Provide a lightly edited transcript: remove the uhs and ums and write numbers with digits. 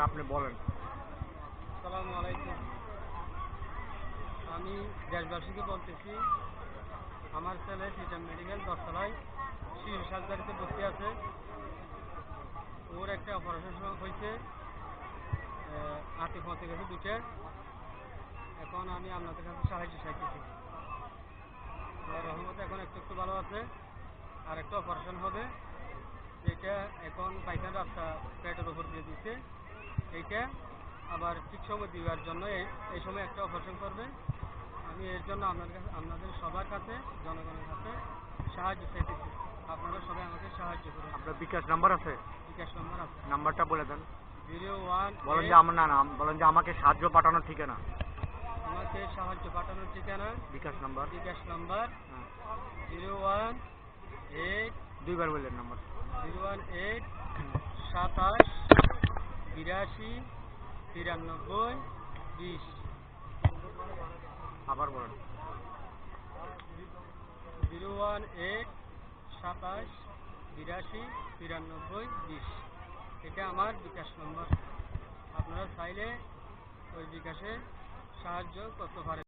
আপনি বলেন। আসসালামু আলাইকুম। আমি দেশবাসীকে বলতেছি, আমার ছেলে সিটাম মেডিকেল 10 তলায় শিশু সার্জারিতে ভর্তি আছে। ওর একটা অপারেশন হয়েছে, আর্থিক মতে গেছে 2টা। এখন আমি আপনাদের কাছে সাহায্য চাইতেছি। রহমতে এখন একটু ভালো আছে। আর একটা অপারেশন হবে, যেটা এখন পায়খানা রাস্তা পেটের উপর দিয়ে দিচ্ছে। এইটা আবার ঠিক সময় দেওয়ার জন্য এই সময় একটা অপারেশন করবে। আমি এর জন্য আপনাদের সবার কাছে, জনগণের কাছে সাহায্য চাইতেছি। আপনারা সবাই আমাকে সাহায্য করুন। আপনার বিকাশ নাম্বার আছে? বিকাশ নম্বর আছে। নাম্বারটা বলে দেন। 01 বলেন যে আমার নাম, বলেন যে আমাকে সাহায্য পাঠানোর ঠিকানা। আমাকে সাহায্য পাঠানোর ঠিকানা বিকাশ নাম্বার। 01 দুইবার বললেন নাম্বার। 018 27 82 93 20। আবার বলেন। 018 27 82 93 20। এটা আমার বিকাশ নম্বর। আপনারা চাইলে ওই বিকাশে সাহায্য করতে পারেন।